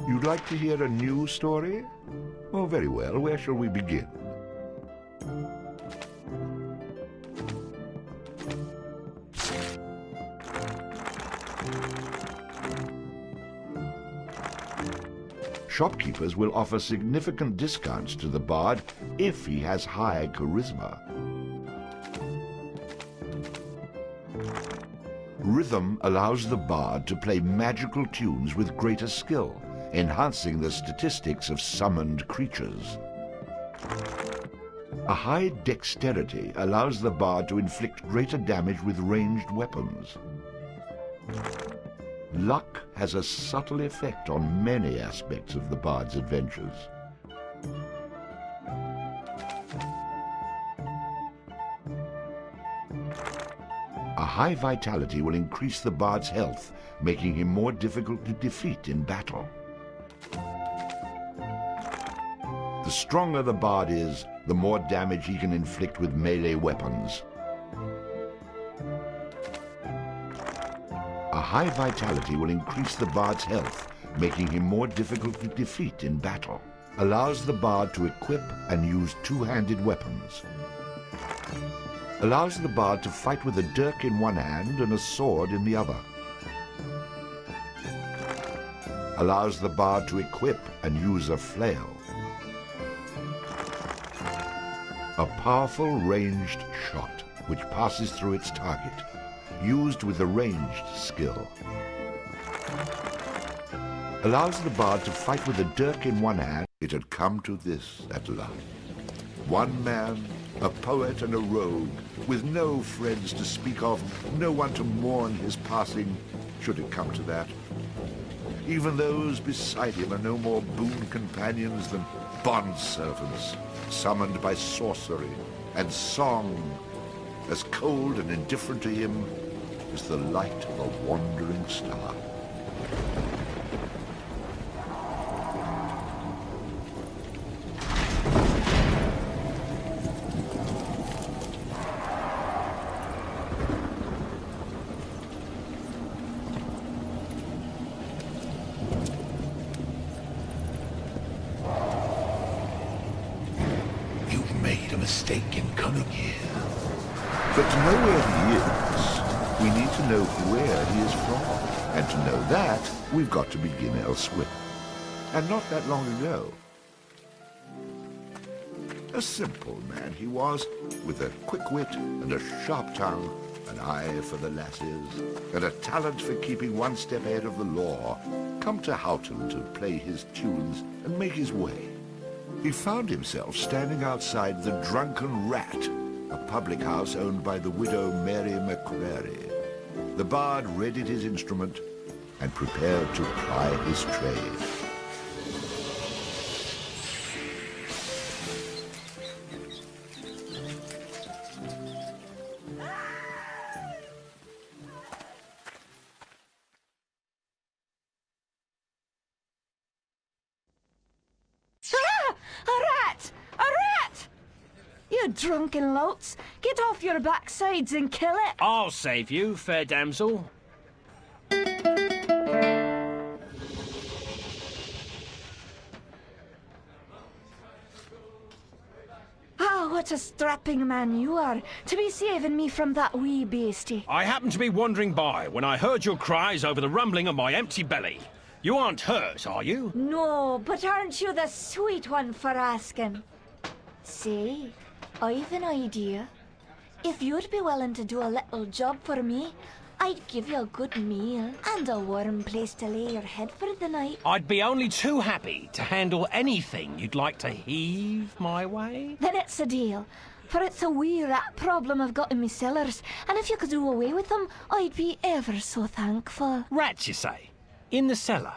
You'd like to hear a new story? Oh, very well. Where shall we begin? Shopkeepers will offer significant discounts to the bard if he has high charisma. Rhythm allows the bard to play magical tunes with greater skill, enhancing the statistics of summoned creatures. A high dexterity allows the bard to inflict greater damage with ranged weapons. Luck has a subtle effect on many aspects of the bard's adventures. A high vitality will increase the bard's health, making him more difficult to defeat in battle. The stronger the bard is, the more damage he can inflict with melee weapons. A high vitality will increase the bard's health, making him more difficult to defeat in battle. Allows the bard to equip and use two-handed weapons. Allows the bard to fight with a dirk in one hand and a sword in the other. Allows the bard to equip and use a flail. A powerful ranged shot, which passes through its target, used with a ranged skill. Allows the bard to fight with a dirk in one hand. It had come to this at last. One man, a poet and a rogue, with no friends to speak of, no one to mourn his passing, should it come to that. Even those beside him are no more boon companions than bondservants, summoned by sorcery and song, as cold and indifferent to him as the light of a wandering star. You've made a mistake in coming here. But to know where he is, we need to know where he is from. And to know that, we've got to begin elsewhere. And not that long ago. A simple man he was, with a quick wit and a sharp tongue, an eye for the lasses, and a talent for keeping one step ahead of the law, come to Houghton to play his tunes and make his way. He found himself standing outside the Drunken Rat, a public house owned by the widow Mary McCrary. The bard readied his instrument and prepared to ply his trade. You drunken louts! Get off your backsides and kill it! I'll save you, fair damsel. Ah, what a strapping man you are, to be saving me from that wee beastie. I happened to be wandering by when I heard your cries over the rumbling of my empty belly. You aren't hurt, are you? No, but aren't you the sweet one for asking? Say, I've an idea. If you'd be willing to do a little job for me, I'd give you a good meal and a warm place to lay your head for the night. I'd be only too happy to handle anything you'd like to heave my way. Then it's a deal, for it's a wee rat problem I've got in me cellars, and if you could do away with them, I'd be ever so thankful. Rats, you say? In the cellar?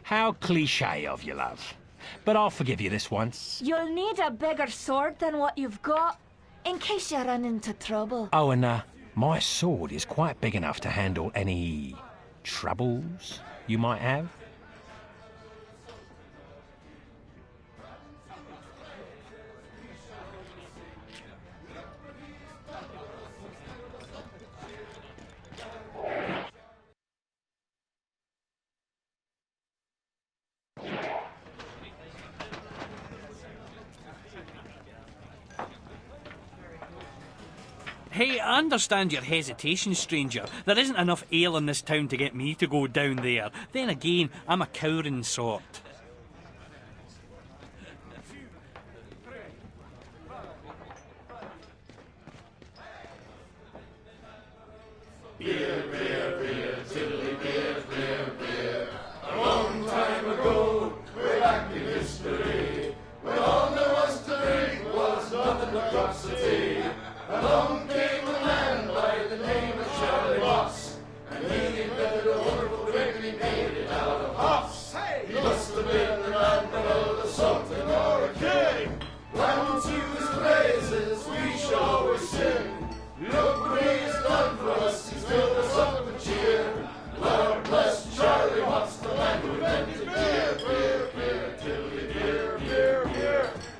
How cliché of you, love. But I'll forgive you this once. You'll need a bigger sword than what you've got, in case you run into trouble. Oh, and my sword is quite big enough to handle any troubles you might have. Hey, I understand your hesitation, stranger. There isn't enough ale in this town to get me to go down there. Then again, I'm a cowering sort.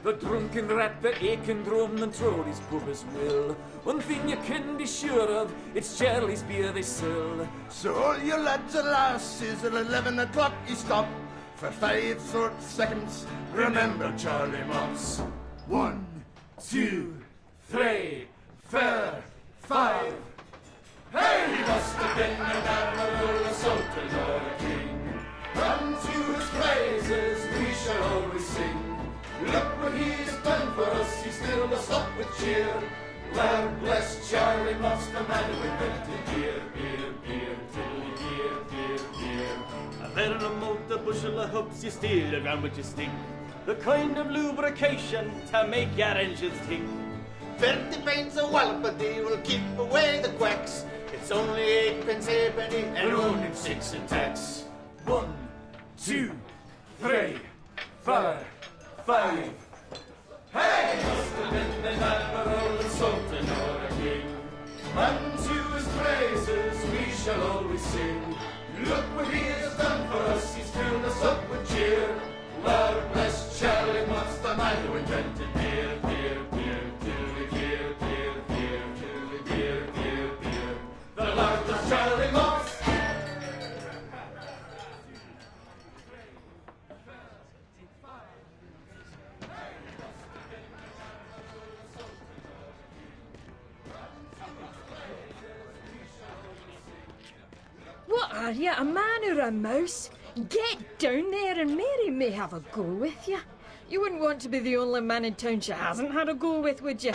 The drunken rat, the aching drum, and Trody's pub as well. One thing you can be sure of, it's Charlie's beer they sell. So all you lads and lasses, at 11 o'clock you stop. For 5 short seconds, remember Charlie Moss. 1, 2, 3, 4, 5. Hey! He must have been an admiral, a sultan, or a king. Unto his praises we shall always sing. Look what he's done for us, he's still us up with cheer. Lord bless Charlie Moss, the man who invented beer, beer, beer, tiddly beer, beer, beer. A better remote the bushel of hoops you steal around with your stick. The kind of lubrication to make your engines tick. 50 pence a wallop a day will keep away the quacks. It's only 8 pence halfpenny and only 6 in tax. 1, 2, 3, 4, 5. Hey! Must have been an admiral, a sultan, or a king. Unto his praises we shall always sing. Look what he has done for us, he's filled us up with cheer. Lord bless Charlie Moss, the man who invented beer, beer, beer, tiddly beer, beer, beer, tiddly beer, beer, beer. The Lord bless Charlie Moss. What are you, a man or a mouse? Get down there and Mary may have a go with you. You wouldn't want to be the only man in town she hasn't had a go with, would you?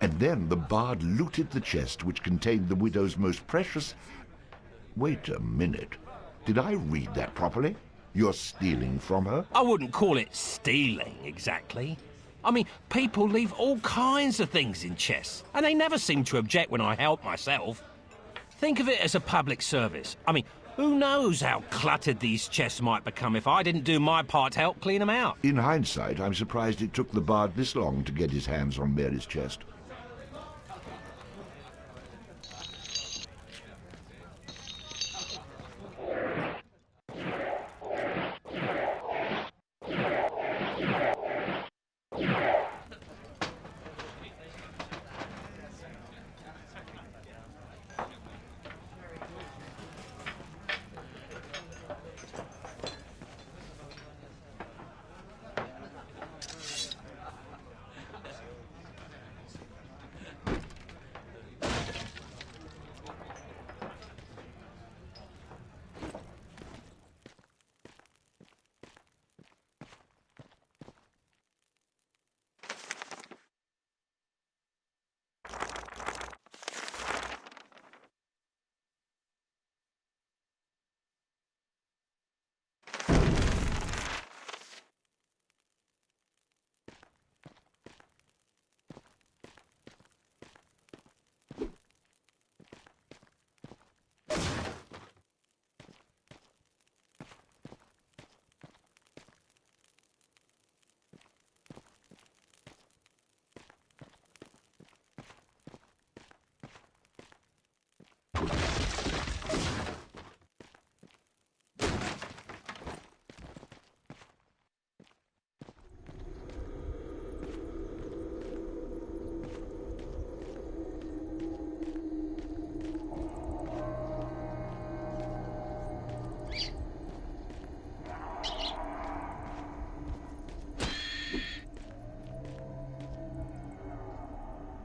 And then the bard looted the chest which contained the widow's most precious... Wait a minute. Did I read that properly? You're stealing from her? I wouldn't call it stealing, exactly. I mean, people leave all kinds of things in chests, and they never seem to object when I help myself. Think of it as a public service. I mean, who knows how cluttered these chests might become if I didn't do my part to help clean them out. In hindsight, I'm surprised it took the bard this long to get his hands on Mary's chest.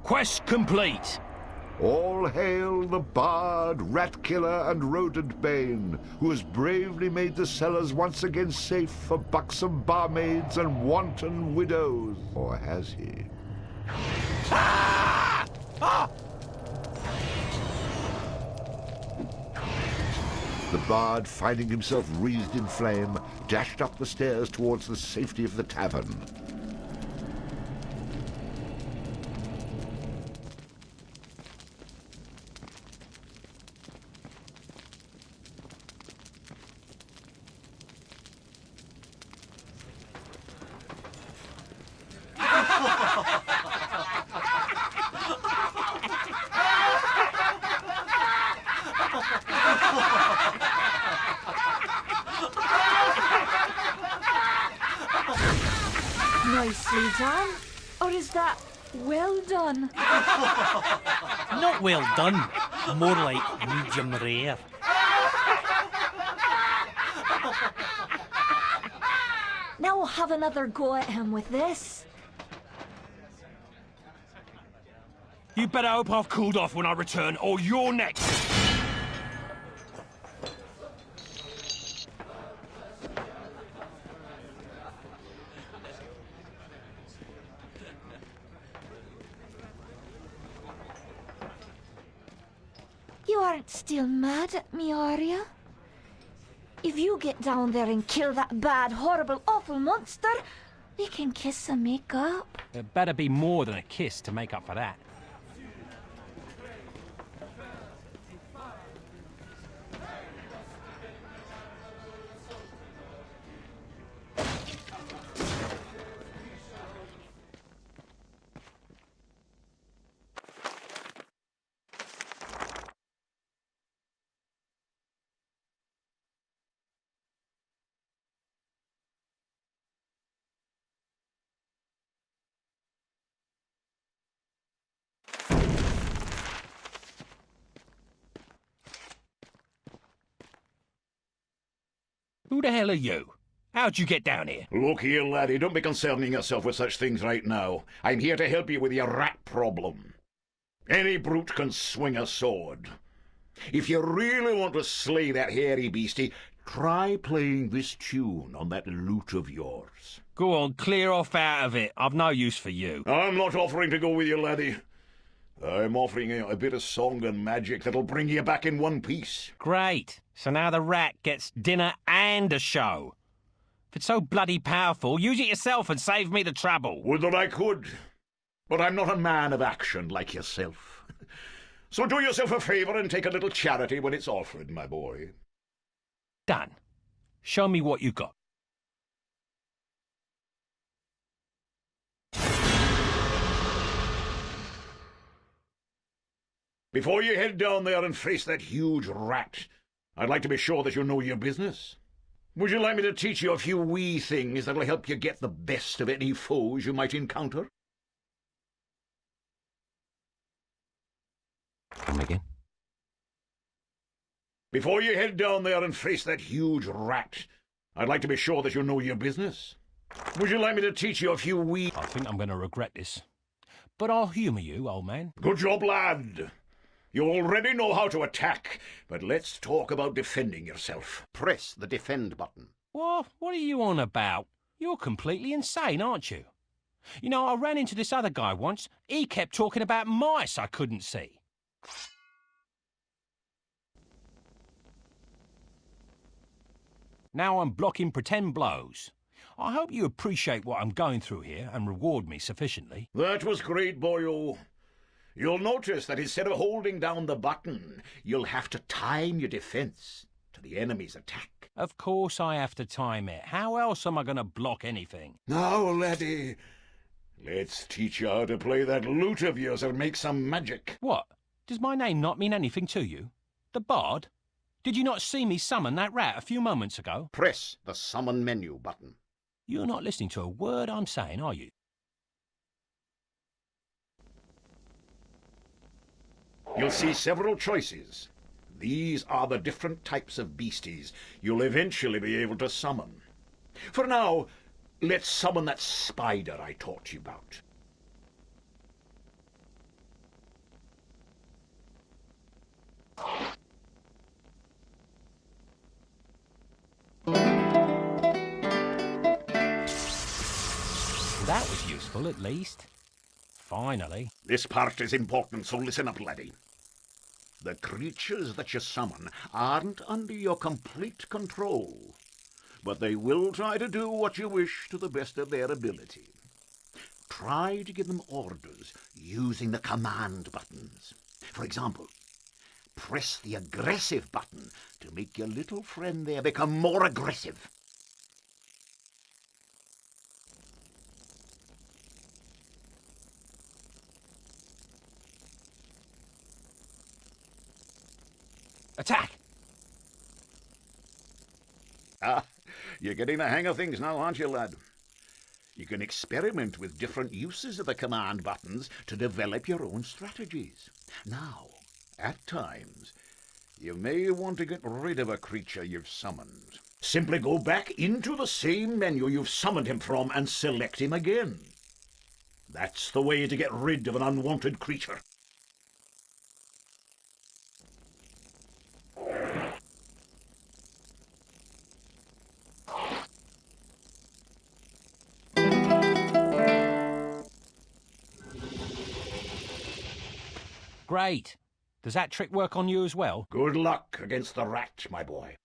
Quest complete. All hail the bard, rat killer, and rodent bane, who has bravely made the cellars once again safe for buxom barmaids and wanton widows. Or has he? Ah! Ah! The bard, finding himself wreathed in flame, dashed up the stairs towards the safety of the tavern. Nicely done. Or is that well done? Not well done. More like medium rare. Now we'll have another go at him with this. You better hope I've cooled off when I return, or you're next. You aren't still mad at me, are you? If you get down there and kill that bad, horrible, awful monster, we can kiss and make up. There better be more than a kiss to make up for that. Who the hell are you? How'd you get down here? Look here, laddie, don't be concerning yourself with such things right now. I'm here to help you with your rat problem. Any brute can swing a sword. If you really want to slay that hairy beastie, try playing this tune on that lute of yours. Go on, clear off out of it. I've no use for you. I'm not offering to go with you, laddie. I'm offering you a bit of song and magic that'll bring you back in one piece. Great. So now the rat gets dinner and a show. If it's so bloody powerful, use it yourself and save me the trouble. Would that I could. But I'm not a man of action like yourself. So do yourself a favour and take a little charity when it's offered, my boy. Done. Show me what you got. Before you head down there and face that huge rat, I'd like to be sure that you know your business. Would you like me to teach you a few wee things that'll help you get the best of any foes you might encounter? Come again? Before you head down there and face that huge rat, I'd like to be sure that you know your business. Would you like me to teach you a few wee... I think I'm going to regret this. But I'll humour you, old man. Good job, lad. You already know how to attack, but let's talk about defending yourself. Press the defend button. What are you on about? You're completely insane, aren't you? You know, I ran into this other guy once. He kept talking about mice I couldn't see. Now I'm blocking pretend blows. I hope you appreciate what I'm going through here and reward me sufficiently. That was great, boyo. You'll notice that instead of holding down the button, you'll have to time your defense to the enemy's attack. Of course I have to time it. How else am I going to block anything? Now, laddie, let's teach you how to play that lute of yours and make some magic. What? Does my name not mean anything to you? The Bard? Did you not see me summon that rat a few moments ago? Press the summon menu button. You're not listening to a word I'm saying, are you? You'll see several choices. These are the different types of beasties you'll eventually be able to summon. For now, let's summon that spider I taught you about. That was useful, at least. Finally. This part is important, so listen up, laddie. The creatures that you summon aren't under your complete control, but they will try to do what you wish to the best of their ability. Try to give them orders using the command buttons. For example, press the aggressive button to make your little friend there become more aggressive. Attack! Ah, you're getting the hang of things now, aren't you, lad? You can experiment with different uses of the command buttons to develop your own strategies. Now, at times, you may want to get rid of a creature you've summoned. Simply go back into the same menu you've summoned him from and select him again. That's the way to get rid of an unwanted creature. Great. Does that trick work on you as well? Good luck against the rat, my boy.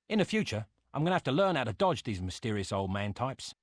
In the future, I'm going to have to learn how to dodge these mysterious old man types.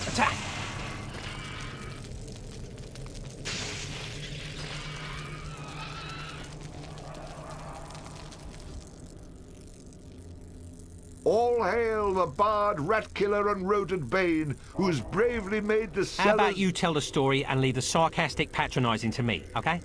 Attack! All hail the bard, rat killer, and rodent bane, who's bravely made the How cellars... about you tell the story and leave the sarcastic patronising to me, okay?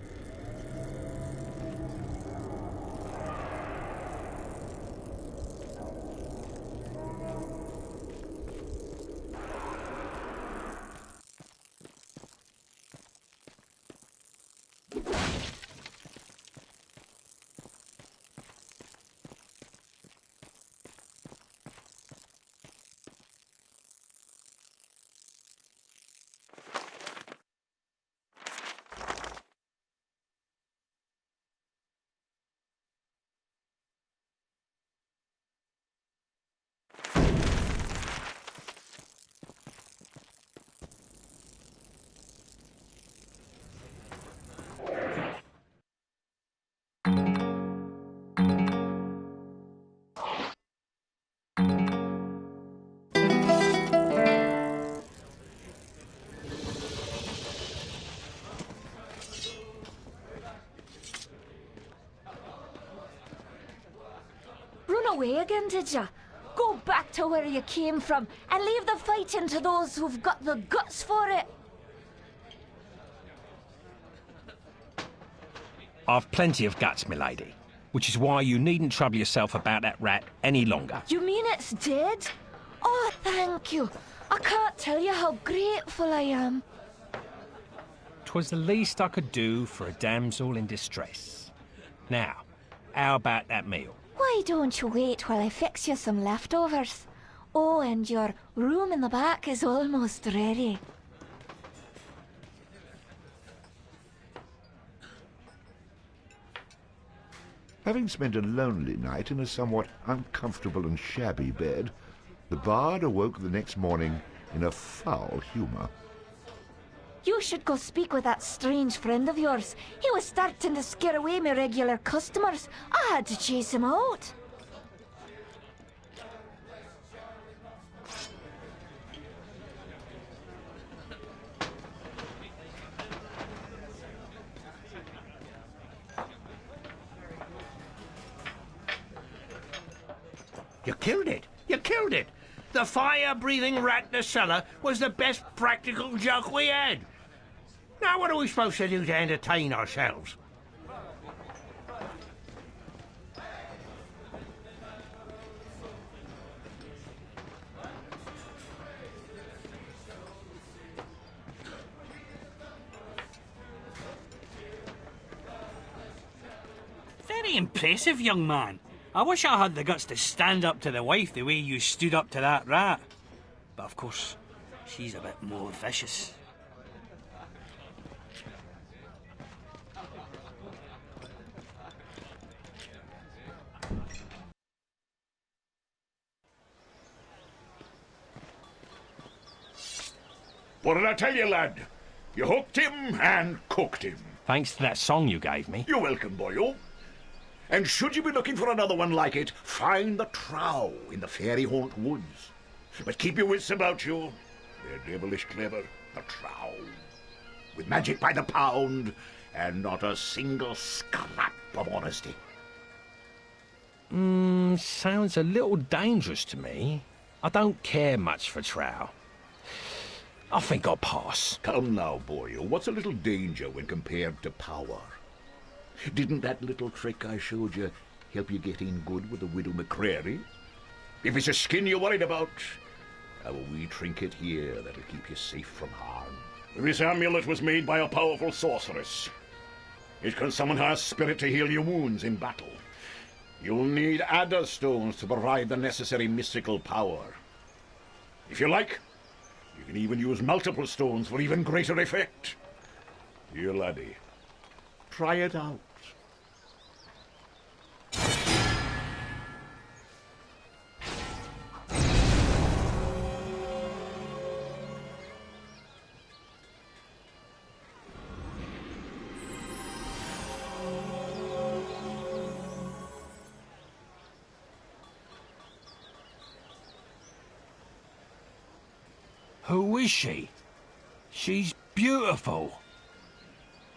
Run away again, did ya? Go back to where you came from and leave the fighting to those who've got the guts for it. I've plenty of guts, milady, which is why you needn't trouble yourself about that rat any longer. You mean it's dead? Oh, thank you. I can't tell you how grateful I am. 'Twas the least I could do for a damsel in distress. Now, how about that meal? Why don't you wait while I fix you some leftovers? Oh, and your room in the back is almost ready. Having spent a lonely night in a somewhat uncomfortable and shabby bed, the bard awoke the next morning in a foul humour. You should go speak with that strange friend of yours. He was starting to scare away my regular customers. I had to chase him out. You killed it! You killed it! The fire-breathing rat in the cellar was the best practical joke we had. Now what are we supposed to do to entertain ourselves? Very impressive, young man. I wish I had the guts to stand up to the wife the way you stood up to that rat. But of course, she's a bit more vicious. What did I tell you, lad? You hooked him and cooked him. Thanks to that song you gave me. You're welcome, boyo. And should you be looking for another one like it, find the trow in the fairy haunt woods. But keep your wits about you. They're devilish clever, the trow. With magic by the pound, and not a single scrap of honesty. Sounds a little dangerous to me. I don't care much for trow. I think I'll pass. Come now, boyo. What's a little danger when compared to power? Didn't that little trick I showed you help you get in good with the Widow McCreary? If it's a skin you're worried about, have a wee trinket here that'll keep you safe from harm. This amulet was made by a powerful sorceress. It can summon her spirit to heal your wounds in battle. You'll need adder stones to provide the necessary mystical power. If you like, you can even use multiple stones for even greater effect. Dear laddie, try it out. Who is she? She's beautiful.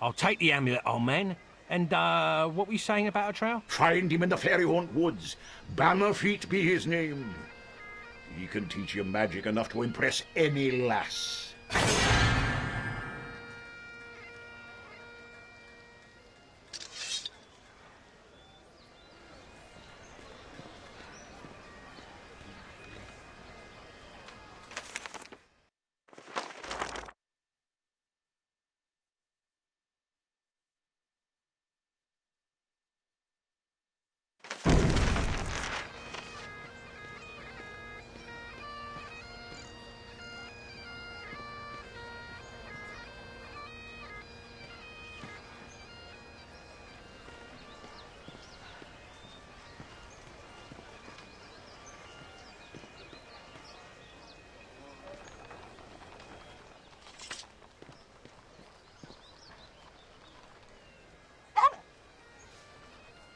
I'll take the amulet, old man. And, what were you saying about a trow? Find him in the fairy haunt woods. Bannerfeet be his name. He can teach you magic enough to impress any lass.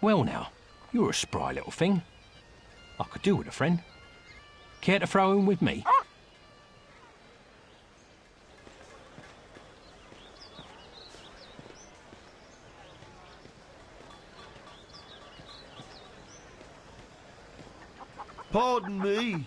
Well now, you're a spry little thing. I could do with a friend. Care to throw in with me? Pardon me.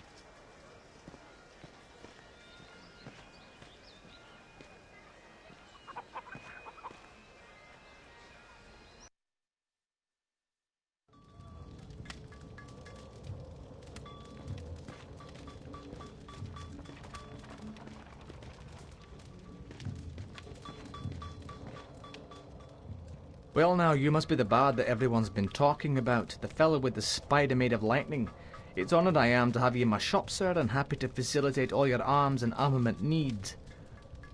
Well now, you must be the bard that everyone's been talking about, the fellow with the spider made of lightning. It's honoured I am to have you in my shop, sir, and happy to facilitate all your arms and armament needs.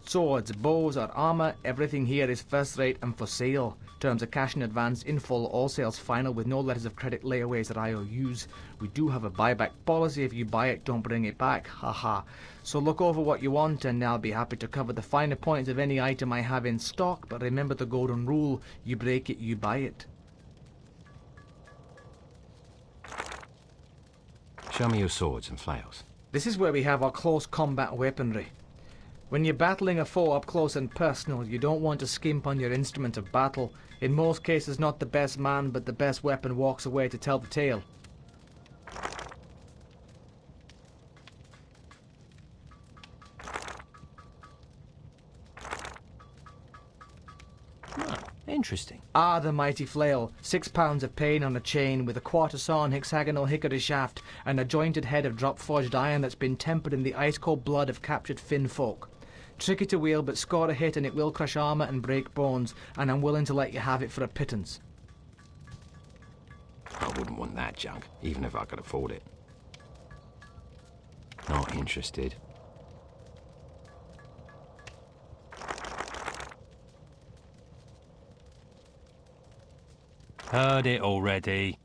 Swords, bows, or armour, everything here is first rate and for sale. Terms of cash in advance, in full, all sales final with no letters of credit, layaways, or IOUs. We do have a buyback policy. If you buy it, don't bring it back. Haha. So look over what you want and I'll be happy to cover the finer points of any item I have in stock, but remember the golden rule, you break it, you buy it. Show me your swords and flails. This is where we have our close combat weaponry. When you're battling a foe up close and personal, you don't want to skimp on your instrument of battle. In most cases, not the best man, but the best weapon walks away to tell the tale. Interesting. Ah, the mighty flail. 6 pounds of pain on a chain with a quarter-sawn hexagonal hickory shaft and a jointed head of drop-forged iron that's been tempered in the ice-cold blood of captured Finn folk. Tricky to wield, but score a hit and it will crush armour and break bones, and I'm willing to let you have it for a pittance. I wouldn't want that junk, even if I could afford it. Not interested. Heard it already.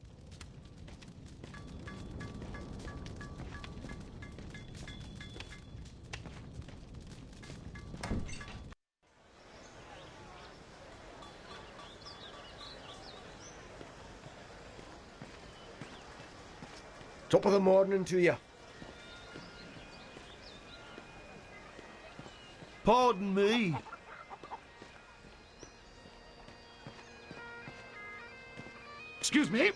Top of the morning to you. Pardon me. Excuse me?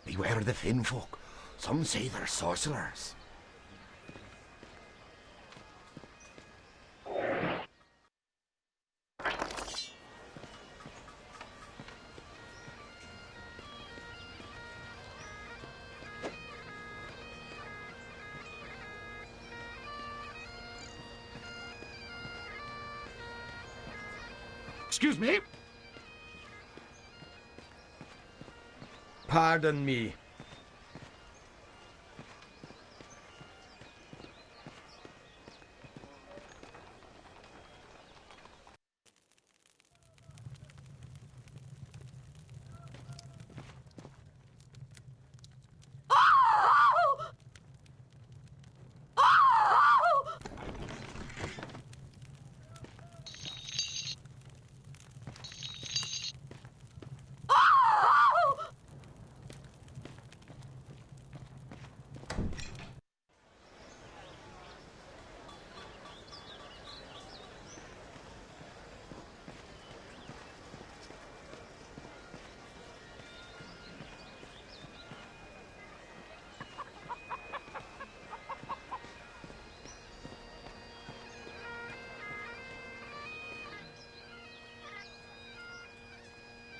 Beware of the Finn folk. Some say they're sorcerers. Excuse me? Pardon me.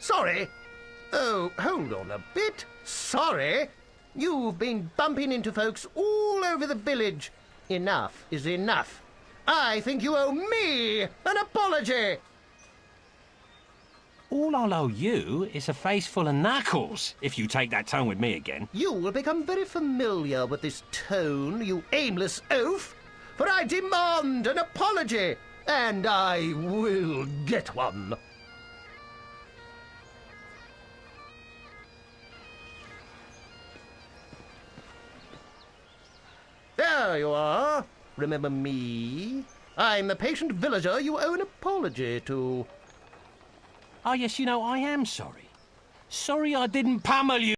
Sorry? Oh, hold on a bit. Sorry? You've been bumping into folks all over the village. Enough is enough. I think you owe me an apology. All I'll owe you is a face full of knuckles, if you take that tone with me again. You will become very familiar with this tone, you aimless oaf, for I demand an apology, and I will get one. There you are. Remember me? I'm the patient villager you owe an apology to. Oh, yes, you know, I am sorry. Sorry I didn't pummel you.